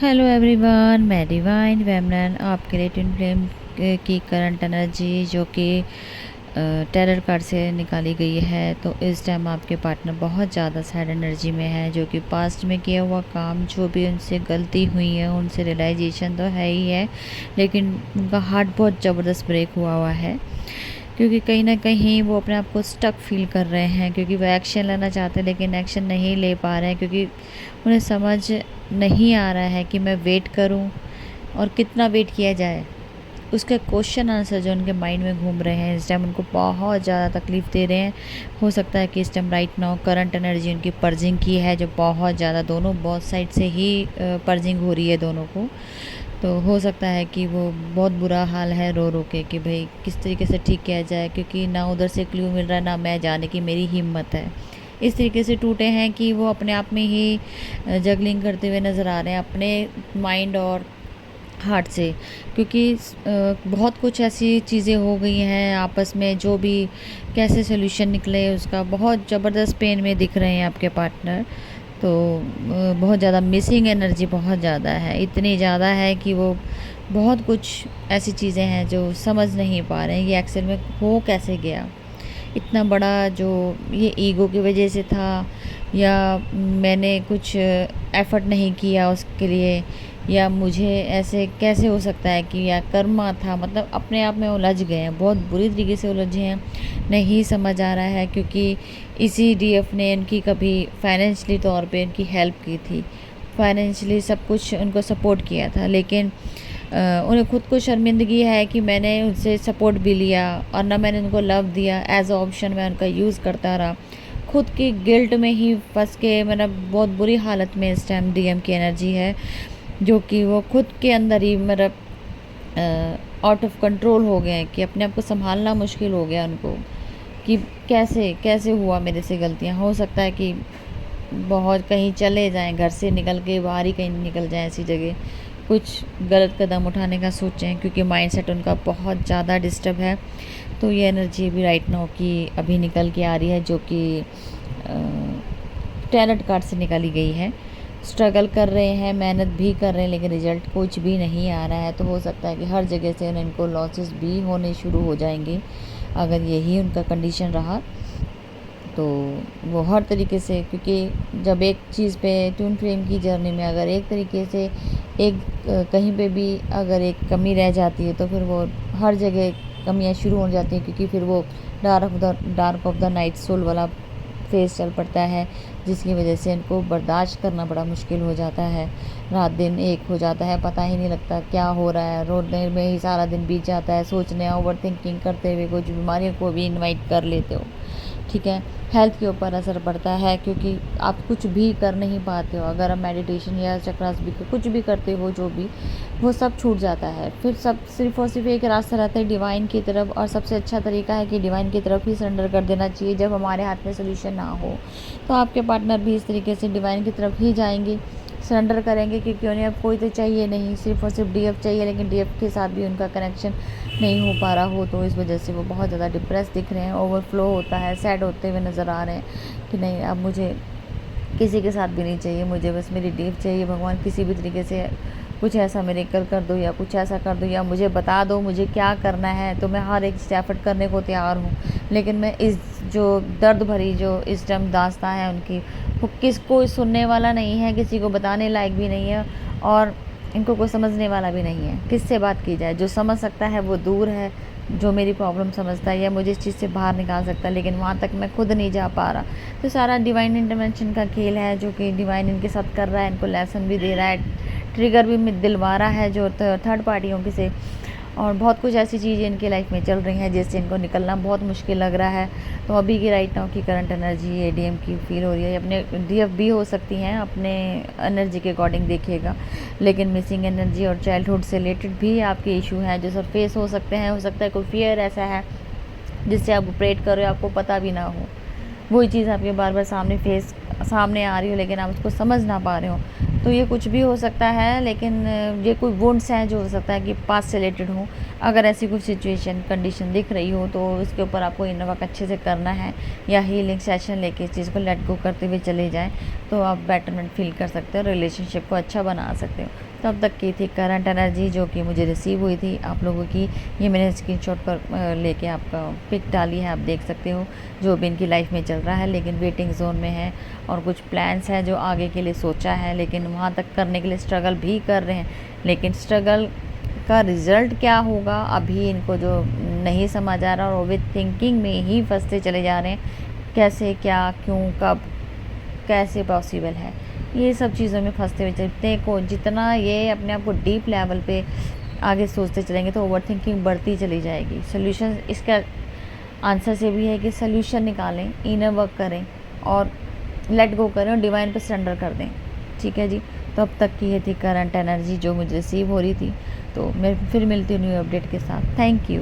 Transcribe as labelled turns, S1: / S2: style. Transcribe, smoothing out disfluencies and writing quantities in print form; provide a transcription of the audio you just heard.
S1: Hello everyone, मैं divine वेमनन आपके लिए ट्विन फ्लेम की करंट एनर्जी जो कि टेरर कार्ड से निकाली गई है। तो इस टाइम आपके पार्टनर बहुत ज़्यादा सैड एनर्जी में है, जो कि पास्ट में किया हुआ काम, जो भी उनसे गलती हुई है उनसे रियलाइजेशन तो है ही है, लेकिन उनका हार्ट बहुत ज़बरदस्त ब्रेक हुआ है, क्योंकि कहीं ना कहीं वो अपने आप को स्टक फील कर रहे हैं, क्योंकि वो एक्शन लेना चाहते हैं लेकिन एक्शन नहीं ले पा रहे हैं, क्योंकि उन्हें समझ नहीं आ रहा है कि मैं वेट करूं और कितना वेट किया जाए। उसके क्वेश्चन आंसर जो उनके माइंड में घूम रहे हैं इस टाइम उनको बहुत ज़्यादा तकलीफ़ दे रहे हैं। हो सकता है कि इस time right now current energy उनकी पर्जिंग की है, जो बहुत ज़्यादा दोनों बहुत साइड से ही पर्जिंग हो रही है दोनों को। तो हो सकता है कि वो बहुत बुरा हाल है रो रो के कि भाई किस तरीके से ठीक किया जाए, क्योंकि ना उधर से क्लू मिल रहा है ना मैं जाने की मेरी हिम्मत है। इस तरीके से टूटे हैं कि वो अपने आप में ही जगलिंग करते हुए नज़र आ रहे हैं अपने माइंड और हार्ट से, क्योंकि बहुत कुछ ऐसी चीज़ें हो गई हैं आपस में, जो भी कैसे सोल्यूशन निकले उसका बहुत ज़बरदस्त पेन में दिख रहे हैं आपके पार्टनर। तो बहुत ज़्यादा मिसिंग एनर्जी बहुत ज़्यादा है, इतनी ज़्यादा है कि वो बहुत कुछ ऐसी चीज़ें हैं जो समझ नहीं पा रहे हैं ये एक्चुअल में हो कैसे गया। इतना बड़ा जो ये ईगो की वजह से था, या मैंने कुछ एफर्ट नहीं किया उसके लिए, या मुझे ऐसे कैसे हो सकता है कि, या कर्मा था, मतलब अपने आप में उलझ गए हैं, बहुत बुरी तरीके से उलझे हैं। नहीं समझ आ रहा है, क्योंकि इसी डीएफ ने इनकी कभी फाइनेंशियली तौर पे इनकी हेल्प की थी, फाइनेंशियली सब कुछ उनको सपोर्ट किया था, लेकिन उन्हें खुद को शर्मिंदगी है कि मैंने उनसे सपोर्ट भी लिया और ना मैंने उनको लव दिया, एज अ ऑप्शन मैं उनका यूज़ करता रहा। खुद की गिल्ट में ही फंस के मतलब बहुत बुरी हालत में इस टाइम डीएम की एनर्जी है, जो कि वो खुद के अंदर ही मतलब आउट ऑफ कंट्रोल हो गए हैं, कि अपने आप को संभालना मुश्किल हो गया उनको, कि कैसे कैसे हुआ मेरे से गलतियाँ। हो सकता है कि बहुत कहीं चले जाएं, घर से निकल के बाहर ही कहीं निकल जाएं, ऐसी जगह कुछ गलत कदम उठाने का सोचें, क्योंकि माइंडसेट उनका बहुत ज़्यादा डिस्टर्ब है। तो ये एनर्जी भी राइट नाउ की अभी निकल के आ रही है, जो कि टैलेंट कार्ड से निकाली गई है। स्ट्रगल कर रहे हैं, मेहनत भी कर रहे हैं, लेकिन रिजल्ट कुछ भी नहीं आ रहा है। तो हो सकता है कि हर जगह से इनको लॉसेस भी होने शुरू हो जाएंगे अगर यही उनका कंडीशन रहा तो। वो हर तरीके से, क्योंकि जब एक चीज़ पे ट्विन फ्लेम की जर्नी में अगर एक तरीके से एक कहीं पे भी अगर एक कमी रह जाती है, तो फिर वो हर जगह कमियां शुरू हो जाती हैं, क्योंकि फिर वो dark of the night soul वाला फेस चल पड़ता है, जिसकी वजह से इनको बर्दाश्त करना बड़ा मुश्किल हो जाता है। रात दिन एक हो जाता है, पता ही नहीं लगता क्या हो रहा है, रोने में ही सारा दिन बीत जाता है, सोचने ओवर थिंकिंग करते हुए कुछ बीमारियों को भी इनवाइट कर लेते हो। ठीक है, हेल्थ के ऊपर असर पड़ता है, क्योंकि आप कुछ भी कर नहीं पाते हो। अगर आप मेडिटेशन या चक्रास भी कुछ भी करते हो, जो भी, वो सब छूट जाता है। फिर सब सिर्फ और सिर्फ एक रास्ता रहता है डिवाइन की तरफ, और सबसे अच्छा तरीका है कि डिवाइन की तरफ ही सरेंडर कर देना चाहिए जब हमारे हाथ में सोल्यूशन ना हो। तो आपके पार्टनर भी इस तरीके से डिवाइन की तरफ ही जाएंगे, सरेंडर करेंगे, क्योंकि उन्हें अब कोई तो चाहिए नहीं, सिर्फ और सिर्फ डीएफ चाहिए, लेकिन डीएफ के साथ भी उनका कनेक्शन नहीं हो पा रहा हो, तो इस वजह से वो बहुत ज़्यादा डिप्रेस दिख रहे हैं, ओवरफ्लो होता है, सैड होते हुए नज़र आ रहे हैं कि नहीं अब मुझे किसी के साथ भी नहीं चाहिए, मुझे बस मेरी डीएफ चाहिए, भगवान किसी भी तरीके से कुछ ऐसा मेरेकल कर दो, या कुछ ऐसा कर दो, या मुझे बता दो मुझे क्या करना है, तो मैं हर एक एफर्ट करने को तैयार हूँ। लेकिन मैं इस जो दर्द भरी जो इस टाइम दास्तां है उनकी, वो किसको सुनने वाला नहीं है, किसी को बताने लायक भी नहीं है, और इनको कोई समझने वाला भी नहीं है। किससे बात की जाए? जो समझ सकता है वो दूर है, जो मेरी प्रॉब्लम समझता है या मुझे इस चीज़ से बाहर निकाल सकता है, लेकिन वहाँ तक मैं खुद नहीं जा पा रहा। तो सारा डिवाइन इंटरवेंशन का खेल है, जो कि डिवाइन इनके साथ कर रहा है, इनको लेसन भी दे रहा है, ट्रिगर भी दिलवा रहा है जो थर्ड पार्टियों के से। और बहुत कुछ ऐसी चीज़ें इनकी लाइफ में चल रही हैं जिससे इनको निकलना बहुत मुश्किल लग रहा है। तो अभी की राइट नाउ की करंट एनर्जी एडीएम की फील हो रही है, अपने डीएफ भी हो सकती हैं, अपने एनर्जी के अकॉर्डिंग देखिएगा, लेकिन मिसिंग एनर्जी और चाइल्डहुड से रिलेटेड भी आपके इशू हैं जो सर फेस हो सकते हैं। हो सकता है कोई फियर ऐसा है जिससे आप ऑपरेट कर रहे हो, आपको पता भी ना हो, वही चीज़ आपके बार बार सामने फेस सामने आ रही हो लेकिन आप उसको समझ ना पा रहे हो। तो ये कुछ भी हो सकता है, लेकिन ये कोई वुंड्स हैं जो हो सकता है कि पास्ट से रिलेटेड हो। अगर ऐसी कुछ सिचुएशन कंडीशन दिख रही हो तो इसके ऊपर आपको इनर वर्क अच्छे से करना है, या हीलिंग सेशन लेके इस चीज़ को लेट गो करते हुए चले जाएं तो आप बेटरमेंट फील कर सकते हो, रिलेशनशिप को अच्छा बना सकते हो। तो अब तक की थी करंट एनर्जी जो कि मुझे रिसीव हुई थी आप लोगों की। ये मैंने स्क्रीनशॉट पर लेके आपका पिक डाली है, आप देख सकते हो जो भी इनकी लाइफ में चल रहा है, लेकिन वेटिंग जोन में है और कुछ प्लान्स हैं जो आगे के लिए सोचा है, लेकिन वहाँ तक करने के लिए स्ट्रगल भी कर रहे हैं। लेकिन स्ट्रगल का रिज़ल्ट क्या होगा अभी इनको जो नहीं समझ आ रहा, और विद थिंकिंग में ही फंसते चले जा रहे हैं, कैसे, क्या, क्यों, कब, कैसे पॉसिबल है, ये सब चीज़ों में फंसते हुए चलते को। जितना ये अपने आप को डीप लेवल पे आगे सोचते चलेंगे तो ओवर थिंकिंग बढ़ती चली जाएगी। सोल्यूशन इसका आंसर से भी है कि सोल्यूशन निकालें, इनर वर्क करें और लेट गो करें और डिवाइन पे सरेंडर कर दें। ठीक है जी। तो अब तक की ये थी करंट एनर्जी जो मुझे रिसीव हो रही थी। तो मैं फिर मिलती हूँ न्यू अपडेट के साथ। Thank you.